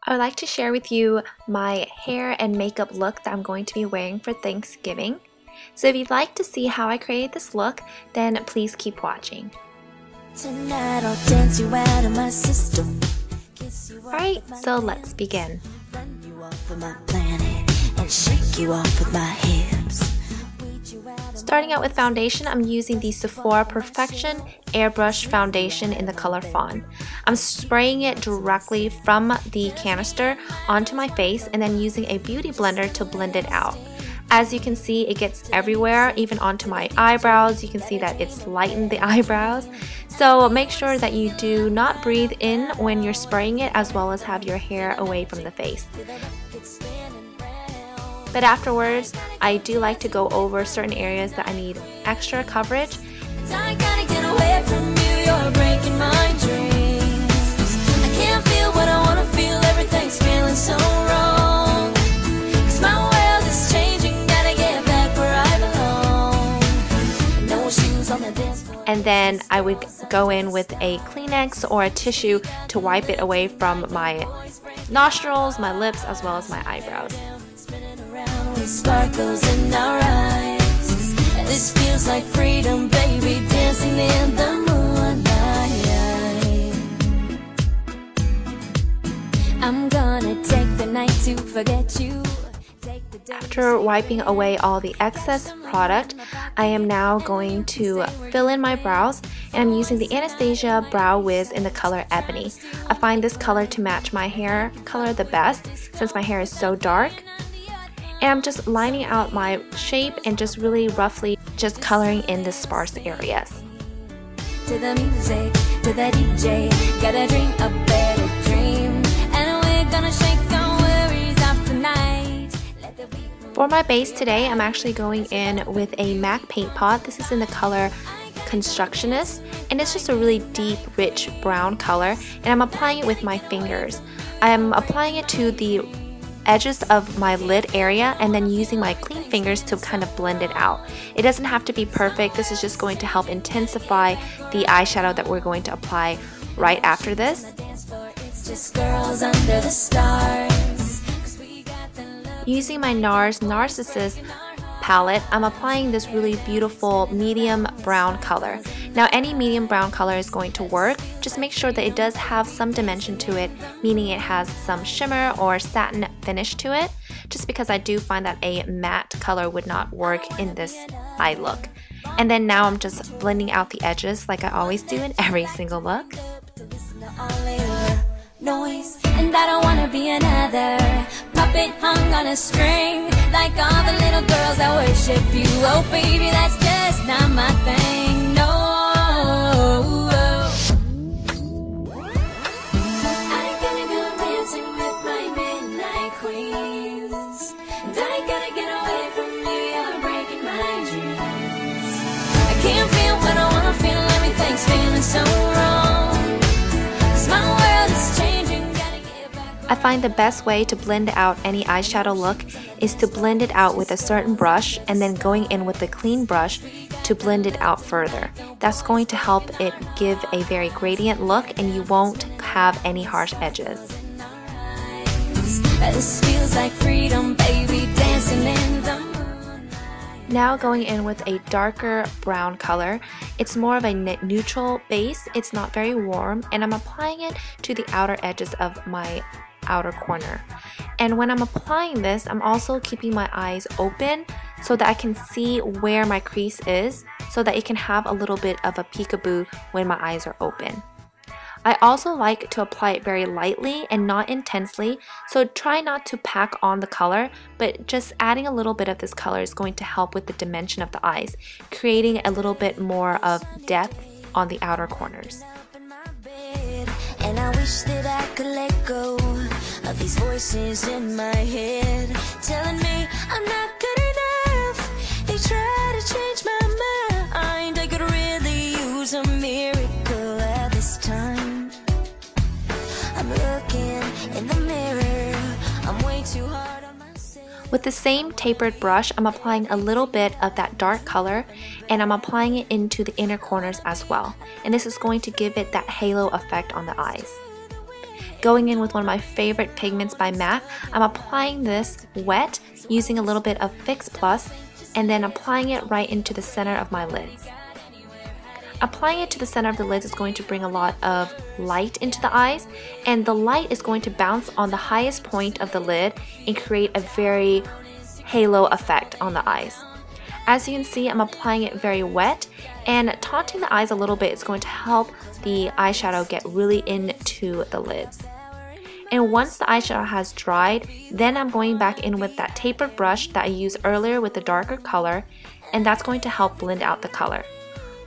I would like to share with you my hair and makeup look that I'm going to be wearing for Thanksgiving. So if you'd like to see how I created this look, then please keep watching. Tonight I'll dance you out of my system. Alright, so let's begin. Run you off of my planet and shake you off with my hips. Starting out with foundation, I'm using the Sephora Perfection Airbrush Foundation in the color Fawn. I'm spraying it directly from the canister onto my face and then using a beauty blender to blend it out. As you can see, it gets everywhere, even onto my eyebrows. You can see that it's lightened the eyebrows. So make sure that you do not breathe in when you're spraying it, as well as have your hair away from the face. But afterwards, I do like to go over certain areas that I need extra coverage. I gotta get away from you, you're breaking my dreams. I can't feel what I wanna feel, everything's feeling so wrong. 'Cause my world is changing, gotta get back where I belong. No shoes on the dance floor. And then I would go in with a Kleenex or a tissue to wipe it away from my nostrils, my lips, as well as my eyebrows. Sparkles in our eyes. This feels like freedom, baby, dancing in the moonlight. I'm gonna take the night to forget you. After wiping away all the excess product, I am now going to fill in my brows, and I'm using the Anastasia Brow Wiz in the color Ebony. I find this color to match my hair color the best since my hair is so dark. And I'm just lining out my shape and just really roughly just coloring in the sparse areas. To the music, to the DJ, gotta dream a better dream. And we're gonna shake our worries off tonight. Let the beat move. For my base today, I'm actually going in with a MAC paint pot. This is in the color Constructionist, and it's just a really deep, rich brown color, and I'm applying it with my fingers. I'm applying it to the edges of my lid area and then using my clean fingers to kind of blend it out. It doesn't have to be perfect. This is just going to help intensify the eyeshadow that we're going to apply right after this. Using my NARS Narcissus palette, I'm applying this really beautiful medium brown color. Now any medium brown color is going to work. Just make sure that it does have some dimension to it, meaning it has some shimmer or satin finish to it, just because I do find that a matte color would not work in this eye look. And then now I'm just blending out the edges like I always do in every single look. Noise, and I don't wanna be another puppet hung on a string, like all the little girls that worship you. Oh baby, that's just not my thing, no. I gotta go dancing with my midnight queens, and I gotta get away from you, you're breaking my dreams. I can't feel what I wanna feel, everything's feeling so wrong. 'Cause my world is changing. I find the best way to blend out any eyeshadow look is to blend it out with a certain brush and then going in with a clean brush to blend it out further. That's going to help it give a very gradient look and you won't have any harsh edges. This feels like freedom, baby, dancing in the moonlight. Now going in with a darker brown color. It's more of a neutral base. It's not very warm, and I'm applying it to the outer edges of my outer corner. And when I'm applying this, I'm also keeping my eyes open so that I can see where my crease is, so that it can have a little bit of a peekaboo when my eyes are open. I also like to apply it very lightly and not intensely, so try not to pack on the color, but just adding a little bit of this color is going to help with the dimension of the eyes, creating a little bit more of depth on the outer corners. And I wish that I could let go of these voices in my head telling me I'm not good enough. They try to change my mind. I could really use a miracle at this time. I'm looking in the mirror, I'm way too hard on myself. With the same tapered brush, I'm applying a little bit of that dark color and I'm applying it into the inner corners as well. And this is going to give it that halo effect on the eyes. Going in with one of my favorite pigments by MAC, I'm applying this wet using a little bit of Fix Plus and then applying it right into the center of my lids. Applying it to the center of the lids is going to bring a lot of light into the eyes, and the light is going to bounce on the highest point of the lid and create a very halo effect on the eyes. As you can see, I'm applying it very wet, and taunting the eyes a little bit is going to help the eyeshadow get really into the lids. And once the eyeshadow has dried, then I'm going back in with that tapered brush that I used earlier with the darker color, and that's going to help blend out the color.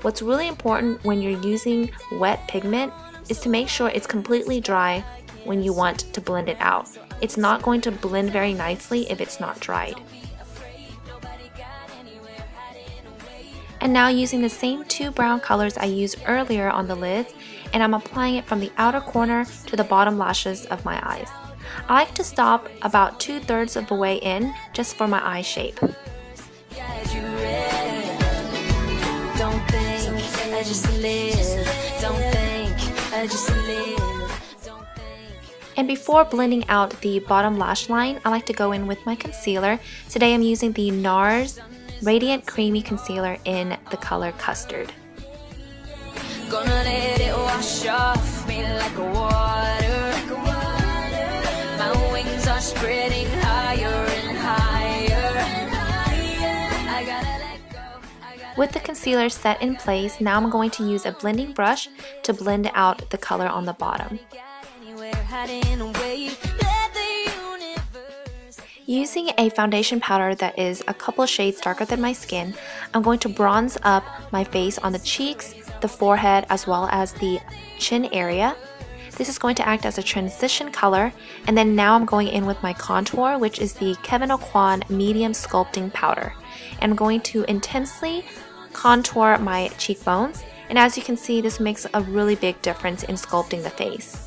What's really important when you're using wet pigment is to make sure it's completely dry when you want to blend it out. It's not going to blend very nicely if it's not dried. And now using the same two brown colors I used earlier on the lids, and I'm applying it from the outer corner to the bottom lashes of my eyes. I like to stop about 2/3 of the way in just for my eye shape. And before blending out the bottom lash line, I like to go in with my concealer. Today I'm using the NARS Radiant Creamy Concealer in the color Custard. Gonna let it wash off me like a water. My wings are spreading higher and higher. I gotta let go. With the concealer set in place, now I'm going to use a blending brush to blend out the color on the bottom. Using a foundation powder that is a couple shades darker than my skin, I'm going to bronze up my face on the cheeks, the forehead, as well as the chin area. This is going to act as a transition color, and then now I'm going in with my contour, which is the Kevyn Aucoin Medium Sculpting Powder. And I'm going to intensely contour my cheekbones, and as you can see, this makes a really big difference in sculpting the face.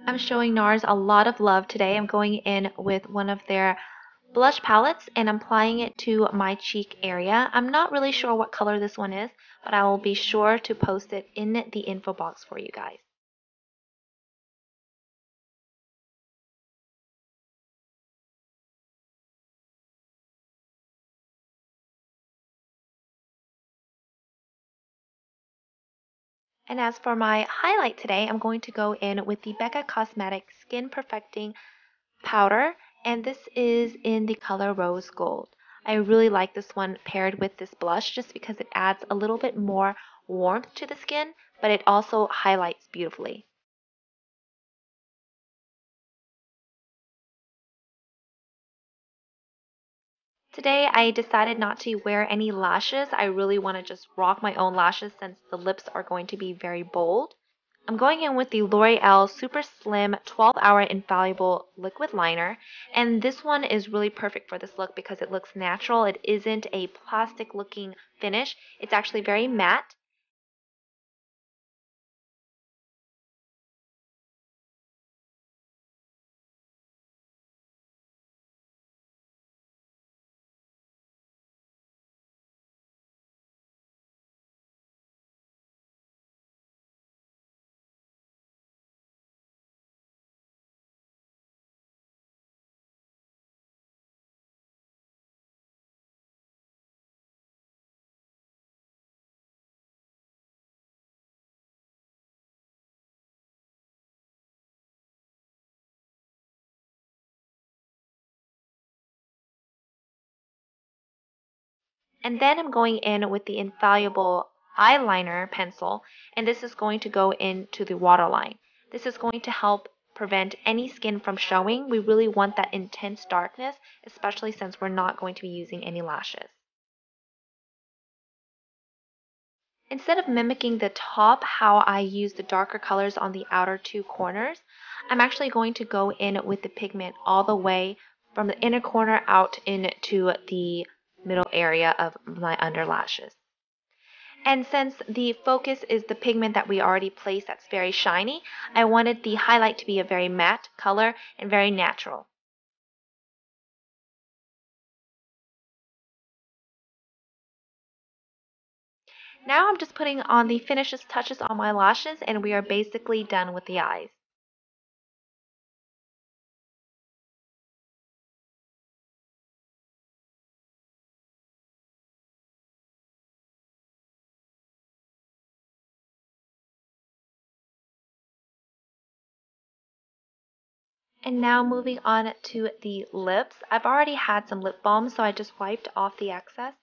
I'm showing NARS a lot of love today. I'm going in with one of their blush palettes and I'm applying it to my cheek area. I'm not really sure what color this one is, but I will be sure to post it in the info box for you guys. And as for my highlight today, I'm going to go in with the Becca Cosmetics Skin Perfecting Powder, and this is in the color Rose Gold. I really like this one paired with this blush just because it adds a little bit more warmth to the skin, but it also highlights beautifully. Today I decided not to wear any lashes. I really want to just rock my own lashes since the lips are going to be very bold. I'm going in with the L'Oreal Super Slim 12-Hour Infallible Liquid Liner, and this one is really perfect for this look because it looks natural. It isn't a plastic looking finish. It's actually very matte. And then I'm going in with the Infallible Eyeliner Pencil, and this is going to go into the waterline. This is going to help prevent any skin from showing. We really want that intense darkness, especially since we're not going to be using any lashes. Instead of mimicking the top, how I use the darker colors on the outer two corners, I'm actually going to go in with the pigment all the way from the inner corner out into the middle area of my under lashes. And since the focus is the pigment that we already placed that's very shiny, I wanted the highlight to be a very matte color and very natural. Now I'm just putting on the finishes touches on my lashes and we are basically done with the eyes. And now moving on to the lips. I've already had some lip balm, so I just wiped off the excess.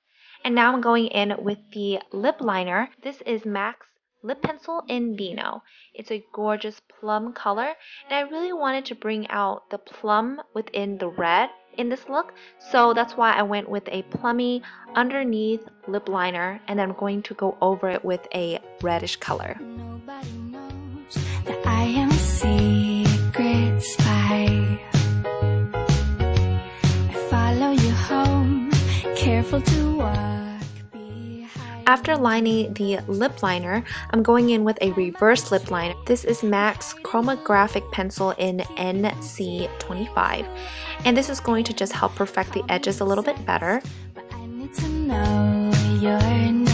And now I'm going in with the lip liner. This is MAC's Lip Pencil in Vino. It's a gorgeous plum color, and I really wanted to bring out the plum within the red in this look, so that's why I went with a plummy underneath lip liner, and I'm going to go over it with a reddish color. Nobody knows that I am a secret spy. I follow you home, careful to walk behind. After lining the lip liner, I'm going in with a reverse lip liner. This is MAC's Chromographic Pencil in NC25, and this is going to just help perfect the edges a little bit better. But I need to know your name.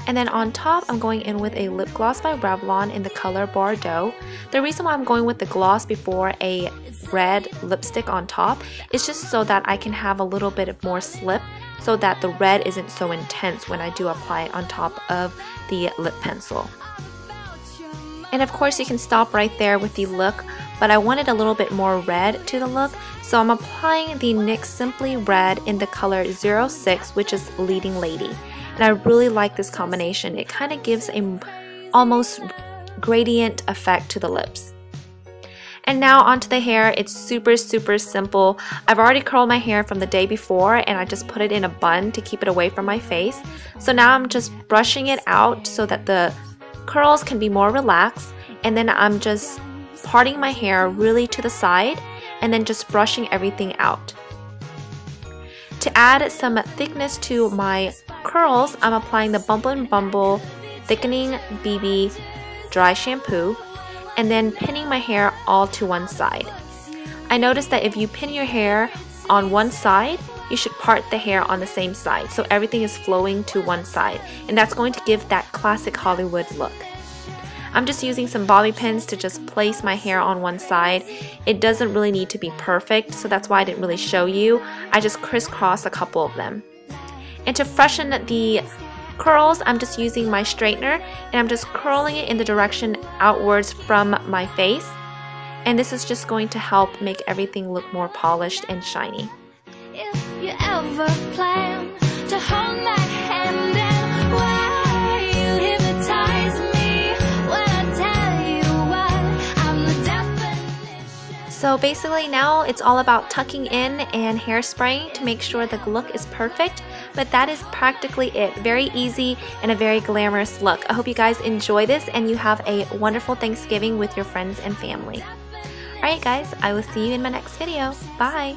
And then on top, I'm going in with a lip gloss by Revlon in the color Bordeaux. The reason why I'm going with the gloss before a red lipstick on top is just so that I can have a little bit of more slip so that the red isn't so intense when I do apply it on top of the lip pencil. And of course you can stop right there with the look, but I wanted a little bit more red to the look, so I'm applying the NYX Simply Red in the color 06, which is Leading Lady. And I really like this combination. It kind of gives a almost gradient effect to the lips. And now onto the hair. It's super simple. I've already curled my hair from the day before and I just put it in a bun to keep it away from my face. So now I'm just brushing it out so that the curls can be more relaxed, and then I'm just parting my hair really to the side and then just brushing everything out. To add some thickness to my curls, I'm applying the Bumble & Bumble Thickening BB Dry Shampoo and then pinning my hair all to one side. I noticed that if you pin your hair on one side, you should part the hair on the same side so everything is flowing to one side, and that's going to give that classic Hollywood look. I'm just using some bobby pins to just place my hair on one side. It doesn't really need to be perfect, so that's why I didn't really show you. I just crisscross a couple of them. And to freshen the curls, I'm just using my straightener and I'm just curling it in the direction outwards from my face. And this is just going to help make everything look more polished and shiny. If you ever plan to hold my hand, and why you hypnotize me when I tell you what I'm the definition. So basically now it's all about tucking in and hairspraying to make sure the look is perfect. But that is practically it. Very easy and a very glamorous look. I hope you guys enjoy this and you have a wonderful Thanksgiving with your friends and family. Alright guys, I will see you in my next video. Bye!